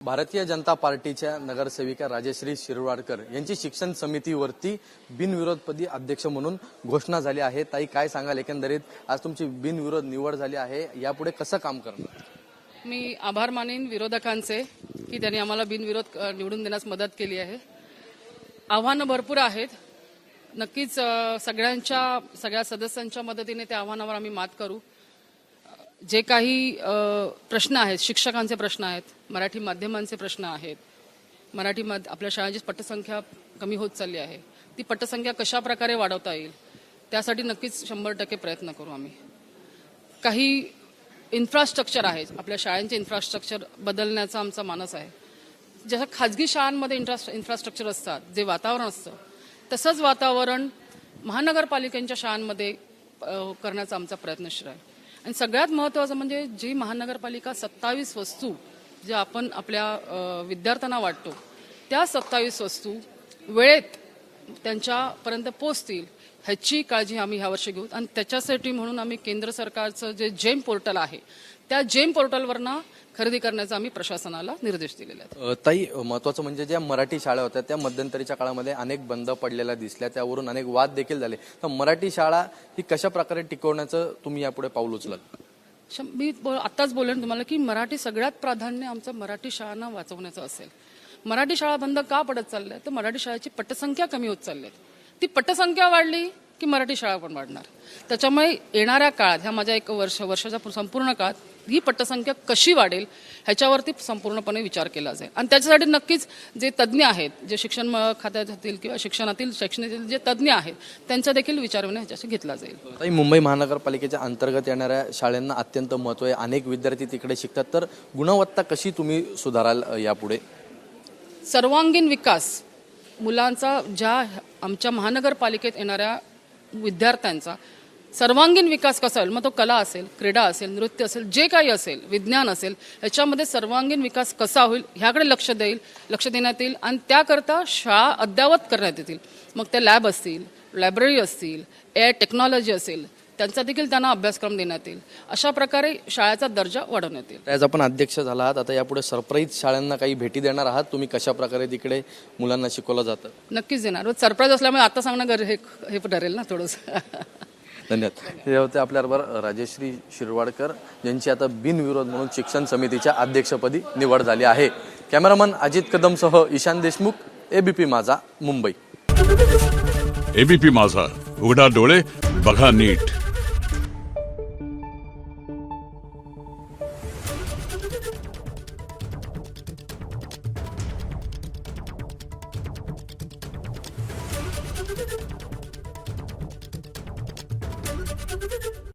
भारतीय जनता पार्टीच्या नगरसेविका राजश्री शिरवाडकर यांची शिक्षण समितीवरती बिनविरोधपदी अध्यक्ष म्हणून घोषणा झाली आहे। ताई, काय सांगाल? एकंदरीत आज तुमची बिनविरोध निवड झाली आहे, यापुढे कसं काम करणार? मी आभार मानेन विरोधकांचे की त्यांनी आम्हाला बिनविरोध निवडून देण्यास मदत केली आहे। आव्हानं भरपूर आहेत, नक्कीच सगळ्या सदस्यांच्या मदतीने त्या आव्हानावर आम्ही मात करू। जे काही प्रश्न आहेत, शिक्षकांचे प्रश्न आहेत, मराठी माध्यमांचे प्रश्न आहेत, आपल्या शाळांची पटसंख्या कमी होत चालली आहे, ती पटसंख्या कशा प्रकारे वाढवता येईल त्यासाठी नक्कीच 100% प्रयत्न करू आम्ही। काही इन्फ्रास्ट्रक्चर आहे, आपल्या शाळांचे इन्फ्रास्ट्रक्चर बदलण्याचा आमचा मानस आहे। जसं खाजगी शाळांमध्ये इन्फ्रास्ट्रक्चर असतात, जे वातावरण असतं, तसंच वातावरण महानगरपालिकांच्या शाळांमध्ये करण्याचा आमचा प्रयत्नशील आहे। आणि सगळ्यात महत्त्वाचं म्हणजे जी महानगरपालिका 27 वस्तू ज्या आपण आपल्या विद्यार्थ्यांना वाटतो, त्या 27 वस्तू वेळेत त्यांच्यापर्यंत पोहोचतील ह्याची काळजी आम्ही ह्यावर्षी घेऊ। आणि त्याच्यासाठी म्हणून आम्ही केंद्र सरकारचं जे जेम पोर्टल आहे, त्या जेम पोर्टलवरनं खरेदी करण्याचा आम्ही प्रशासनाला निर्देश दिलेले आहेत। ताई, महत्त्वाचं म्हणजे ज्या मराठी शाळा होत्या त्या मध्यंतरीच्या काळामध्ये अनेक बंद पडलेल्या दिसल्या, त्यावरून अनेक वाद देखील झाले। तर मराठी शाळा ही कशा प्रकारे टिकवण्याचं तुम्ही यापुढे पाऊल उचलाल? मी आत्ताच बोलेन तुम्हाला की मराठी सगळ्यात प्राधान्य आमचं मराठी शाळांना वाचवण्याचं असेल। मराठी शाळा बंद का पडत चालल्या? तर मराठी शाळेची पटसंख्या कमी होत चालली आहे। ती पटसंख्या वाढली की मराठी शाळा पण वाढणार। त्याच्यामुळे येणाऱ्या काळात, ह्या माझ्या वर्षाच्या संपूर्ण काळात ही पटसंख्या कशी वाढेल ह्याच्यावरती संपूर्णपणे विचार केला जाईल। आणि त्याच्यासाठी नक्कीच जे तज्ज्ञ आहेत, जे शिक्षण खात्यातील किंवा शैक्षणिक जे तज्ज्ञ आहेत, त्यांचा देखील विचार ह्याच्याशी घेतला जाईल। ताई, मुंबई महानगरपालिकेच्या अंतर्गत येणाऱ्या शाळांना अत्यंत महत्त्व आहे, अनेक विद्यार्थी तिकडे शिकतात, तर गुणवत्ता कशी तुम्ही सुधाराल यापुढे? सर्वांगीण विकास मुलांचा, ज्या आमच्या महानगरपालिकेत येणाऱ्या विद्यार्थ्यांचा सर्वांगीण विकास कसा होईल, मग तो कला असेल, क्रीडा असेल, नृत्य असेल, जे काही असेल, विज्ञान असेल, ह्याच्यामध्ये सर्वांगीण विकास कसा होईल ह्याकडे लक्ष देण्यात येईल। आणि त्याकरता शाळा अद्ययावत करण्यात येतील। मग त्या लॅब असतील, लायब्ररी असतील, एआय टेक्नॉलॉजी असेल, त्यांचा देखील त्यांना अभ्यासक्रम देण्यात येईल। अशा प्रकारे शाळेचा दर्जा वाढवण्यात येईल। आज आपण अध्यक्ष झाला आहात, आता यापुढे सरप्राईज शाळांना काही भेटी देणार आहात? तुम्ही कशा प्रकारे तिकडे मुलांना शिकवलं जातं? नक्कीच देणार। सरप्राईज असल्यामुळे आता सांगणं हे ठरेल ना थोडंसं। धन्यवाद। हे होते आपल्याबरोबर राजश्री शिरवाडकर, ज्यांची आता बिनविरोध म्हणून शिक्षण समितीच्या अध्यक्षपदी निवड झाली आहे। कॅमेरामन अजित कदमसह ईशान देशमुख, एबीपी माझा, मुंबई। एबीपी माझा, उघडा डोळे बघा नीट। Thank you.